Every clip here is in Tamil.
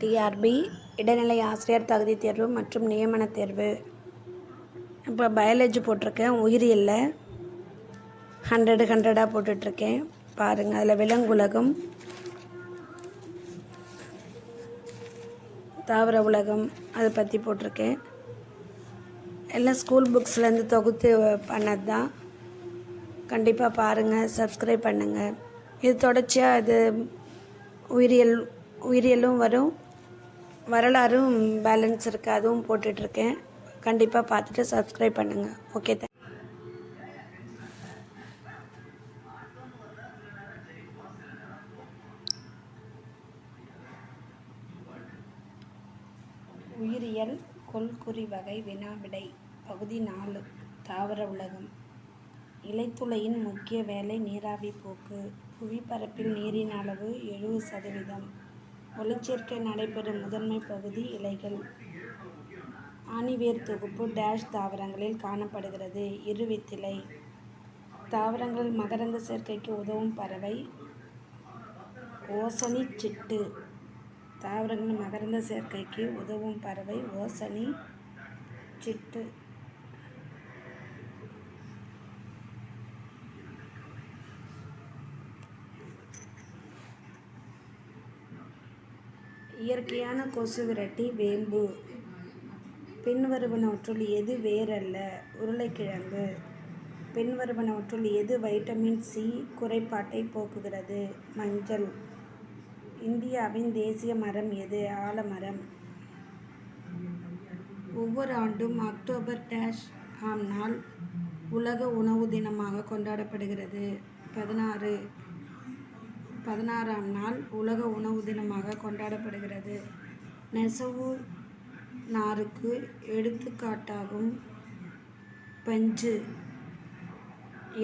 டிஆர்பி இடைநிலை ஆசிரியர் தகுதி தேர்வு மற்றும் நியமன தேர்வு. இப்போ பயாலஜி போட்டிருக்கேன். உயிரியலில் 100 போட்டுட்ருக்கேன். பாருங்கள், அதில் விலங்குலகம், தாவர உலகம் அதை பற்றி போட்டிருக்கேன். எல்லாம் ஸ்கூல் புக்ஸ்லேருந்து தொகுத்து பண்ணது தான். கண்டிப்பாக பாருங்கள், சப்ஸ்கிரைப் பண்ணுங்கள். இது தொடர்ச்சியாக இது உயிரியலும் வரும், வரலாறும் பேலன்ஸ் இருக்குது, அதுவும் போட்டுட்ருக்கேன். கண்டிப்பாக பார்த்துட்டு சப்ஸ்கிரைப் பண்ணுங்கள். ஓகே, உயிரியல் கொள்குறி வகை வினாவிடை பகுதி 4 தாவர உலகம். இலைத்துளையின் முக்கிய வேலை நீராவி போக்கு. புவிப்பரப்பில் நீரின் அளவு 70%. ஒளிச்சேர்க்கை நடைபெறும் முதன்மை பகுதி இலைகள். ஆணிவேர் தொகுப்பு டேஷ் தாவரங்களில் காணப்படுகிறது. இருவித்திலை. தாவரங்களில் மகரந்த சேர்க்கைக்கு உதவும் பறவை ஓசனி சிட்டு. தாவரங்கள் மகரந்த சேர்க்கைக்கு உதவும் பறவை ஓசனி சிட்டு. இயற்கையான கொசு விரட்டி வேம்பு. பின்வருவனவற்றுள் எது வேரல்ல? உருளைக்கிழங்கு. பின்வருவனவற்றுள் எது வைட்டமின் சி குறைபாட்டை போக்குகிறது? மஞ்சள். இந்தியாவின் தேசிய மரம் எது? ஆலமரம். ஒவ்வொரு ஆண்டும் அக்டோபர் டேஷ் ஆம் நாள் உலக உணவு தினமாக கொண்டாடப்படுகிறது. 16ஆம் நாள் உலக உணவு தினமாக கொண்டாடப்படுகிறது. நெசவு நாருக்கு எடுத்துக்காட்டாகும் பஞ்சு.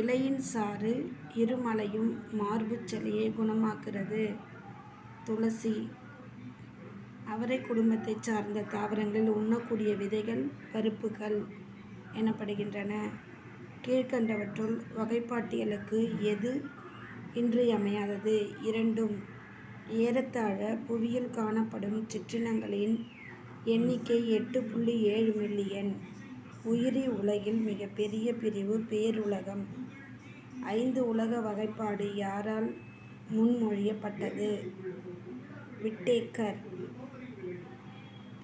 இலையின் சாறு இருமலையும் மார்புச் சளியை குணமாக்குகிறது. துளசி. அவரை குடும்பத்தை சார்ந்த தாவரங்களில் உண்ணக்கூடிய விதைகள் பருப்புகள் எனப்படுகின்றன. கீழ்கண்டவற்றுள் வகைப்பாட்டியலுக்கு எது இன்றியமையாதது? இரண்டும். ஏறத்தாழ புவியில் காணப்படும் சிற்றினங்களின் எண்ணிக்கை 8.7 மில்லியன். உயிரி உலகில் மிகப்பெரிய பிரிவு பேருலகம். 5 உலக வகைப்பாடு யாரால் முன்மொழியப்பட்டது? விட்டேக்கர்.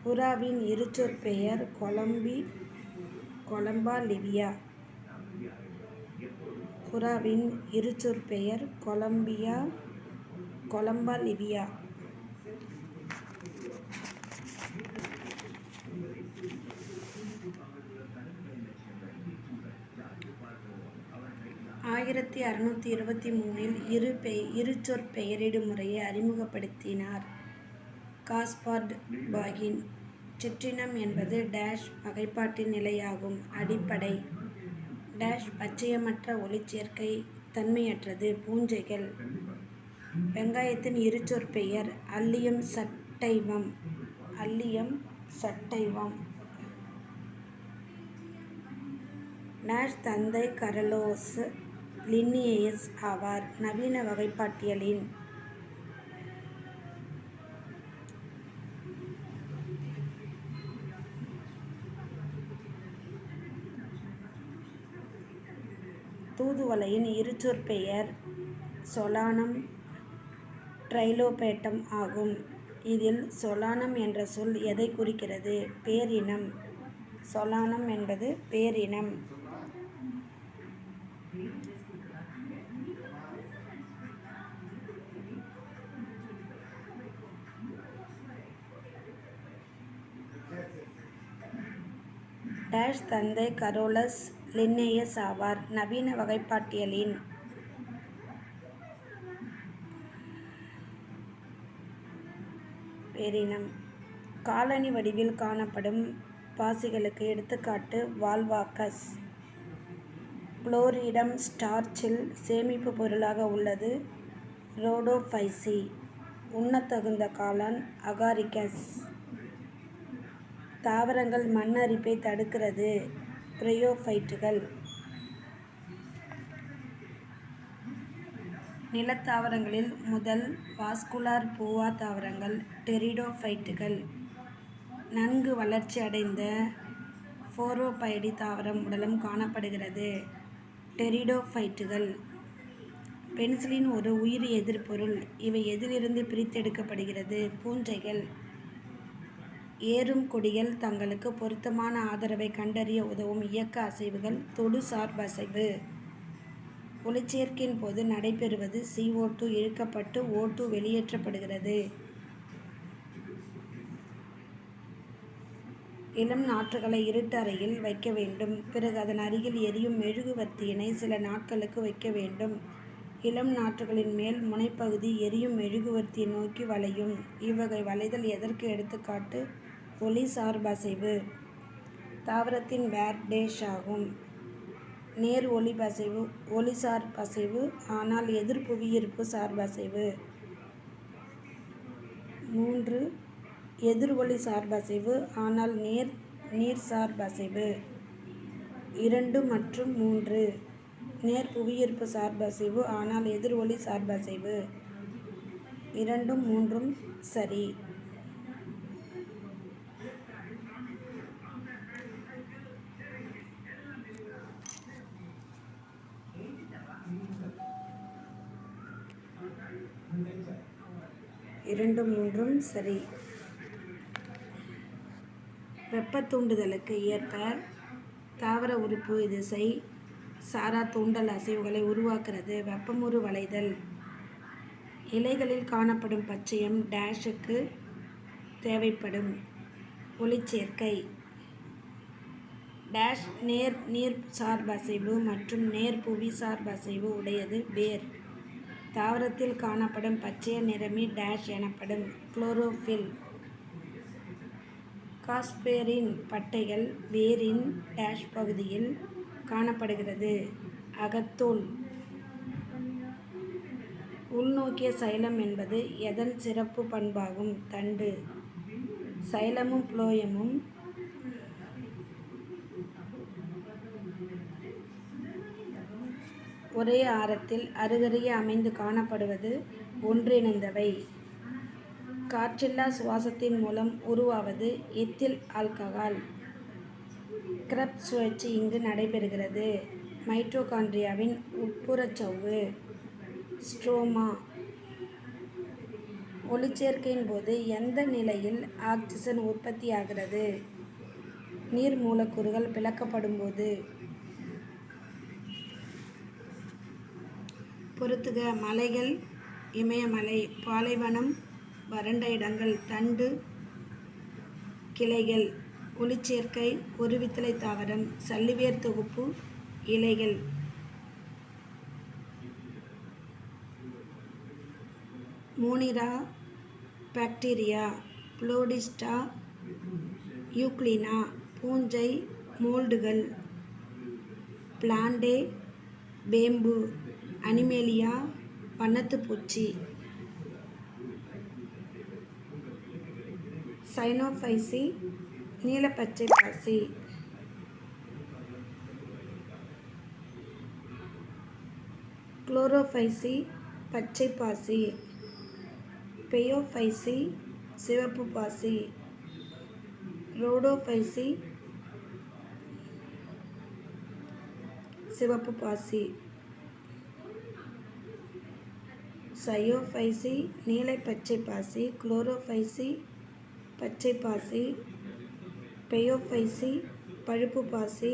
புறாவின் இருசொற்பெயர் கொலம்பா லிவியா. புறாவின் இருசொற்பெயர் கொலம்பா லிவியா. ஆயிரத்தி 623 இருசொற்பெயரிடும் முறையை அறிமுகப்படுத்தினார் காஸ்பார்ட் பாகின். சிற்றினம் என்பது டேஷ் வகைப்பாட்டின் நிலையாகும். அடிப்படை டேஷ் பச்சையமற்ற ஒளிச்சேர்க்கை தன்மையற்றது. பூஞ்சைகள். வெங்காயத்தின் இருசொற்பெயர் அல்லியம் சட்டைவம். டேஷ் தந்தை கரலோஸ் லின்னியஸ் ஆவார். நவீன வகைப்பாட்டியலின் தூதுவளையின் இருசொற்பெயர் சொலானம் ட்ரைலோபேட்டம் ஆகும். இதில் சொலானம் என்ற சொல் எதை குறிக்கிறது? பேரினம். சொலானம் என்பது பேரினம். டேஷ் தந்தை கரோலஸ் லின்னேயஸ் ஆவார். நவீன வகைப்பாட்டியலின் பேரினம். காலனி வடிவில் காணப்படும் பாசிகளுக்கு எடுத்துக்காட்டு வால்வாக்கஸ். புளோரிடம் ஸ்டார்ச்சில் சேமிப்பு பொருளாக உள்ளது ரோடோஃபைசி. உண்ணத்தகுந்த காளான் அகாரிகஸ். தாவரங்கள் மண் அரிப்பை தடுக்கிறது பிரையோஃபைட்டுகள். நிலத்தாவரங்களில் முதல் வாஸ்குலார் போவா தாவரங்கள் டெரிடோஃபைட்டுகள். நன்கு வளர்ச்சி அடைந்த போரோபைடி தாவரம் உடலும் காணப்படுகிறது. டெரிடோஃபைட்டுகள். பெனிசிலின் ஒரு உயிரி எதிர்ப்பொருள். இவை எதிலிருந்து பிரித்தெடுக்கப்படுகிறது? பூஞ்சைகள். ஏறும் கொடிகள் தங்களுக்கு பொருத்தமான ஆதரவை கண்டறிய உதவும் இயக்க அசைவுகள் தொடு சார்பசைவு. ஒளிச்சேர்க்கையின் போது நடைபெறுவது CO2 இழுக்கப்பட்டு O2 வெளியேற்றப்படுகிறது. இளம் நாற்றுகளை இருட்டு அறையில் வைக்க வேண்டும். பிறகு அதன் அருகில் எரியும் மெழுகுவர்த்தியினை சில நாட்களுக்கு வைக்க வேண்டும். இளம் நாற்றுகளின் மேல் முனைப்பகுதி எரியும் மெழுகுவர்த்தியை நோக்கி வளையும். இவ்வகை வளைதல் எதற்கு எடுத்துக்காட்டு? ஒளி சார்பசைவு. தாவரத்தின் வேர் டேஷ் ஆகும். நேர் ஒளி சார்பசைவு ஆனால் எதிர் புவியீர்ப்பு சார்பசைவு. 3. எதிர் ஒளி சார்பசைவு ஆனால் நீர் சார்பசைவு. 2 மற்றும் 3. நேர் புவியீர்ப்பு சார்பசைவு ஆனால் எதிர் ஒளி சார்பசைவு. 2ம் 3ம் சரி. வெப்ப தூண்டுதலுக்கு ஏற்ப தாவர உறுப்பு திசை சாரா தூண்டல் அசைவுகளை உருவாக்குகிறது. வெப்பமுறு வளைதல். இலைகளில் காணப்படும் பச்சையம் டேஷுக்கு தேவைப்படும். ஒளிச்சேர்க்கை. டேஷ் நேர் நீர் சார்பசைவு மற்றும் நேர் புவி சார்பசைவு உடையது வேர். தாவரத்தில் காணப்படும் பச்சைய நிறமி டேஷ் எனப்படும். குளோரோஃபில். காஸ்பேரின் பட்டைகள் வேரின் டேஷ் பகுதியில் காணப்படுகிறது. அகத்தோல். உள்நோக்கிய சைலம் என்பது எதன் சிறப்பு பண்பாகும்? தண்டு. சைலமும் புளோயமும் ஒரே ஆரத்தில் அருகருகே அமைந்து காணப்படுவது ஒன்றிணைந்தவை. காற்றில்லா சுவாசத்தின் மூலம் உருவாவது எத்தில் ஆல்கஹால். கிரெப்ஸ் சுழற்சி இங்கு நடைபெறுகிறது. மைட்டோகாண்ட்ரியாவின் உட்புறச்சவ்வு. ஸ்ட்ரோமா. ஒளிச்சேர்க்கையின் போது எந்த நிலையில் ஆக்சிஜன் உற்பத்தியாகிறது? நீர் மூலக்கூறுகள் பிளக்கப்படும் போது. பொறுத்துக. மலைகள் இமயமலை. பாலைவனம் வறண்ட இடங்கள். தண்டு கிளைகள். ஒளிச்சேர்க்கை ஒருவித்தலை தாவரம். சல்லிவேர் தொகுப்பு இலைகள். Monera bacteria. Protista euglena. பூஞ்சை மோல்டுகள். Plantae bamboo. அனிமேலியா வண்ணத்துப்பூச்சி. சைனோஃபைசி நீலப்பச்சை பாசி. குளோரோஃபைசி பச்சை பாசி. பெயோஃபைசி சிவப்பு பாசி. ரோடோஃபைசி சிவப்பு பாசி. சயோஃபைசி நீலை பச்சை பாசி. குளோரோஃபைசி பச்சை பாசி. பெயோஃபைசி பழுப்பு பாசி.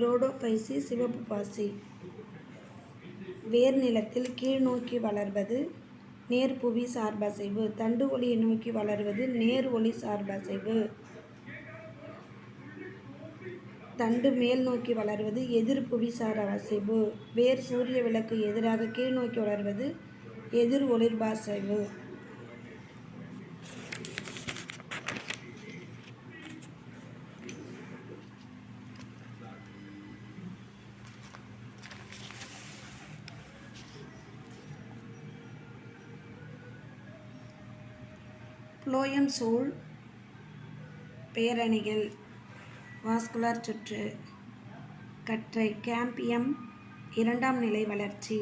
ரோடோஃபைசி சிவப்பு பாசி. வேர் நிலத்தில் கீழ் நோக்கி வளர்வது நேர் புவி சார்பசைவு. தண்டு ஒளியை நோக்கி வளர்வது நேர் ஒளி சார்பசைவு. தண்டு மேல் நோக்கி வளர்வது எதிர் புவி சார்பசைவு. வேர் சூரிய விளக்கு எதிராக கீழ் நோக்கி வளர்வது எதிர் ஒளிர்பசைவு. புளோயம் சூழ் பேரணிகள். வாஸ்குலர் சுற்று. கற்றை. கேம்பியம் இரண்டாம் நிலை வளர்ச்சி.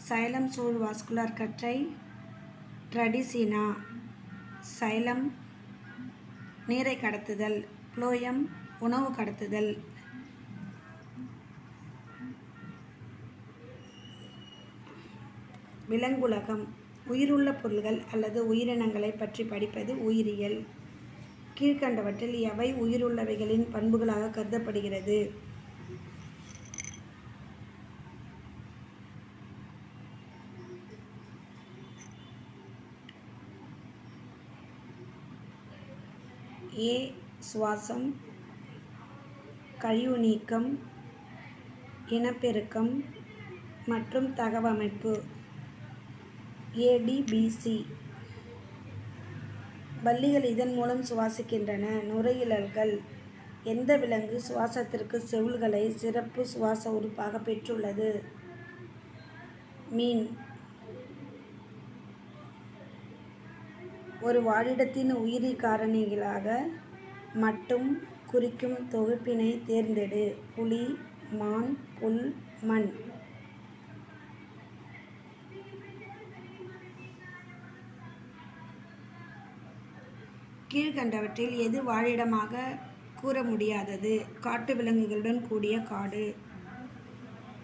சைலம் சூழ் வாஸ்குலர் கற்றை. ட்ரடிசினா சைலம் நீரை கடத்துதல். புளோயம் உணவு கடத்துதல். விலங்குலகம் உயிருள்ள பொருள்கள் அல்லது உயிரினங்களை பற்றி படிப்பது உயிரியல். கீழ்கண்டவற்றில் எவை உயிருள்ளவைகளின் பண்புகளாக கருதப்படுகிறது? ஏ சுவாசம், கழிவு நீக்கம், இனப்பெருக்கம் மற்றும் தகவமைப்பு. ஏடிபிசி. பல்லிகள் இதன் மூலம் சுவாசிக்கின்றன. நுரையீரல்கள். எந்த விலங்கு சுவாசத்திற்கு செவுள்களை சிறப்பு சுவாச உறுப்பாக பெற்றுள்ளது? மீன். ஒரு வாழிடத்தின் உயிரி காரணிகளாக மட்டும் குறிக்கும் தொகுப்பினை தேர்ந்தெடு. புலி, மான், புல், மண். கீழ்கண்டவற்றில் எது வாழிடமாக கூற முடியாதது? காட்டு விலங்குகளுடன் கூடிய காடு.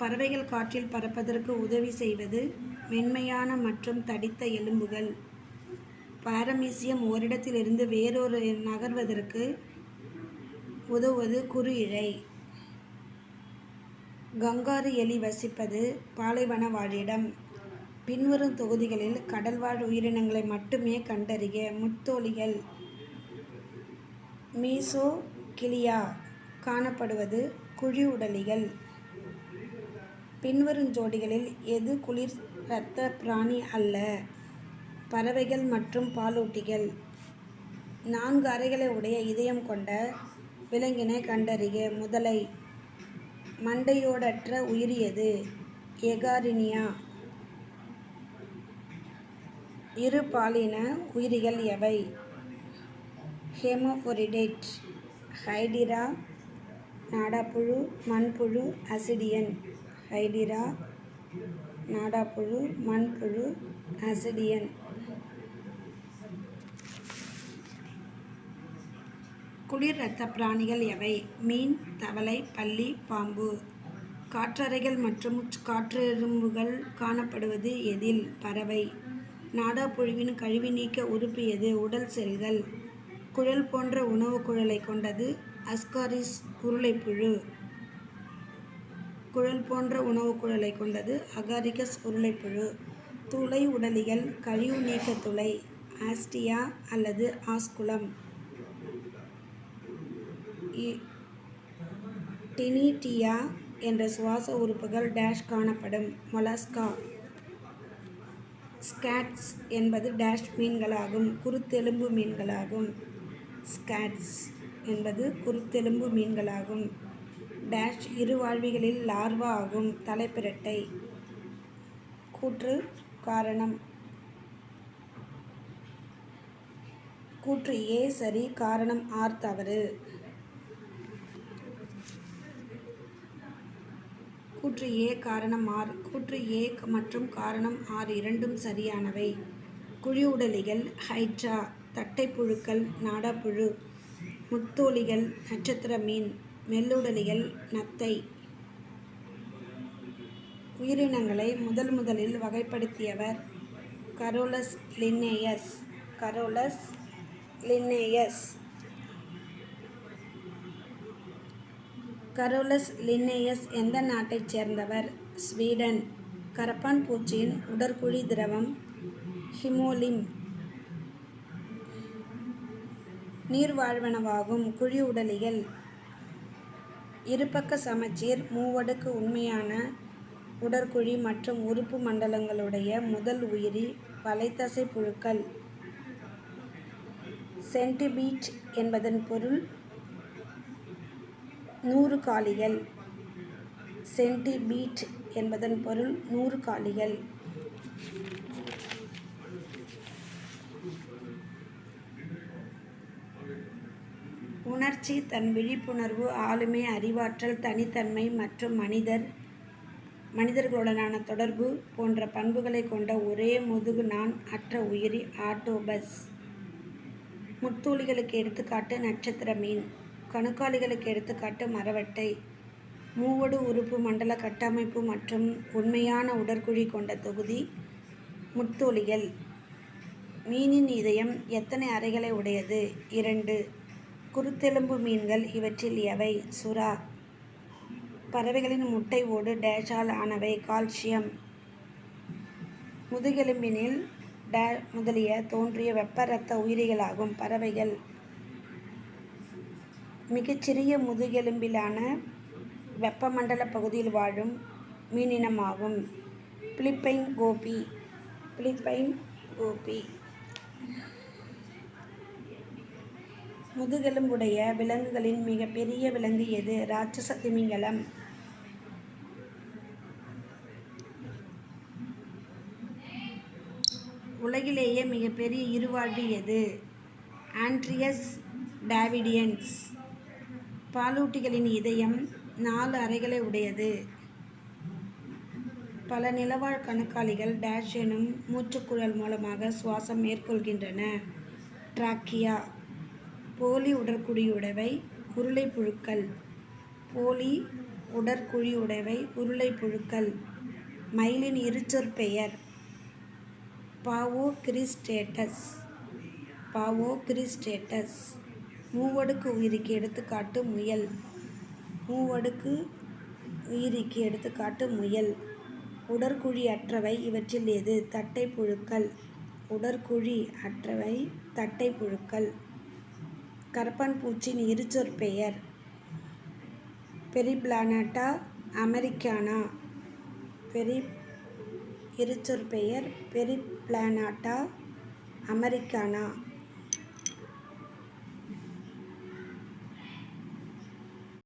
பறவைகள் காற்றில் பறப்பதற்கு உதவி செய்வது மென்மையான மற்றும் தடித்த எலும்புகள். பாரமீசியம் ஓரிடத்திலிருந்து வேறொரு நகர்வதற்கு உதவுவது குறு இழை. கங்காரு எலி வசிப்பது பாலைவன வாழிடம். பின்வரும் தொகுதிகளில் கடல்வாழ் உயிரினங்களை மட்டுமே கண்டறிக. முத்தோலிகள். மீசோகிலியா காணப்படுவது குழி உடலிகள். பின்வரும் ஜோடிகளில் எது குளிர் இரத்த பிராணி அல்ல? பறவைகள் மற்றும் பாலூட்டிகள். 4 அறைகளை உடைய இதயம் கொண்ட விலங்கினை கண்டறிக. முதலை. மண்டையோடற்ற உயிரியது? எகாரினியா. இரு பாலின உயிரிகள் எவை? ஹெமோஃபோரிடேட். ஹைடிரா, நாடாப்புழு, மண்புழு, அசிடியன். ஹைடிரா, நாடாப்புழு, மண்புழு, அசிடியன். குளிர் இரத்த பிராணிகள் எவை? மீன், தவளை, பல்லி, பாம்பு. காற்றறைகள் மற்றும் காற்றெரும்புகள் காணப்படுவது எதில்? பறவை. நாடாப்புழுவின் கழிவு நீக்க உறுப்பு எது? உடல் செல்கள். குழல் போன்ற உணவு குழலை கொண்டது அஸ்காரிஸ் உருளைப்புழு. குழல் போன்ற உணவு குழலை கொண்டது அகாரிகஸ் உருளைப்புழு. துளை உடலிகள். கழிவு நீக்க துளை ஆஸ்டியா அல்லது ஆஸ்குலம். டினிட்டியா என்ற சுவாச உறுப்புகள் டேஷ் காணப்படும். மொலஸ்கா. ஸ்காட்ஸ் என்பது டேஷ் மீன்களாகும். குருத்தெலும்பு மீன்களாகும். ஸ்காட்ஸ் என்பது குருத்தெலும்பு மீன்களாகும். டேஷ் இருவாழ்விகளில் லார்வா ஆகும். தலைப்பிரட்டை. கூற்று காரணம். கூற்று ஏ சரி, காரணம் ஆர் தவறு. கூற்று ஏ காரணம் ஆர். கூற்று ஏ மற்றும் காரணம் ஆர் இரண்டும் சரியானவை. குழி உடலிகள் ஹைட்ரா தட்டைப்புழுக்கள் நாடாப்புழு. முத்தோலிகள் நட்சத்திர மீன். மெல்லுடலிகள் நத்தை. உயிரினங்களை முதலில் வகைப்படுத்தியவர் Carolus Linnaeus. Carolus Linnaeus. Carolus Linnaeus எந்த நாட்டைச் சேர்ந்தவர்? ஸ்வீடன். கரப்பான் பூச்சியின் உடற்குழி திரவம் ஹிமோலிம். நீர்வாழ்வனவாகும் குழி உடலிகள். இருபக்க சமச்சீர் மூவடுக்கு உண்மையான உடற்குழி மற்றும் உறுப்பு மண்டலங்களுடைய முதல் உயிரி வலைத்தசை புழுக்கள். சென்டிபீட் என்பதன் பொருள் 100 காலிகள். சென்டிபீட் என்பதன் பொருள் 100 காலிகள். உணர்ச்சி தன் விழிப்புணர்வு ஆளுமை அறிவாற்றல் தனித்தன்மை மற்றும் மனிதர் மனிதர்களுடனான தொடர்பு போன்ற பண்புகளை கொண்ட ஒரே முதுகு நான் அற்ற உயிரி ஆட்டோபஸ். முத்தூளிகளுக்கு எடுத்துக்காட்டு நட்சத்திர மீன். கணுக்காலிகளுக்கு எடுத்துக்காட்டு மரவட்டை. மூவடு உறுப்பு மண்டல கட்டமைப்பு மற்றும் உண்மையான உடற்குழி கொண்ட தொகுதி முத்தூளிகள். மீனின் இதயம் எத்தனை அறைகளை உடையது? 2. குருத்தெலும்பு மீன்கள் இவற்றில் எவை? சுறா. பறவைகளின் முட்டை ஓடு டேஷால் ஆனவை? கால்சியம். முதுகெலும்பினில் முதலிய தோன்றிய வெப்ப இரத்த உயிரிகளாகும் பறவைகள். மிகச்சிறிய முதுகெலும்பிலான வெப்பமண்டல பகுதியில் வாழும் மீனினமாகும். பிலிப்பைன் கோபி. முதுகெலும்புடைய விலங்குகளின் மிகப்பெரிய விலங்கு எது? ராட்சச திமிங்கலம். உலகிலேயே மிகப்பெரிய இருவாழ்வி எது? ஆண்ட்ரியஸ் டாவிடியன்ஸ். பாலூட்டிகளின் இதயம் 4 அறைகளை உடையது. பல நிலவாழ் கணுக்காலிகள் டேஷ் எனும் மூச்சுக்குழல் மூலமாக சுவாசம் மேற்கொள்கின்றன. டிராக்கியா. போலி உடற்குழியுடையவை உருளை புழுக்கள். மயிலின் இருச்சொற்பெயர் பாவோகிரிஸ்டேட்டஸ். மூவடுக்கு உயிரிக்கு எடுத்துக்காட்டு முயல். உடற்குழி அற்றவை இவற்றில் எது? தட்டை புழுக்கள். கரப்பான் பூச்சியின் இருச்சொற்பெயர் பெரிப்ளானட்டா அமெரிக்கானா.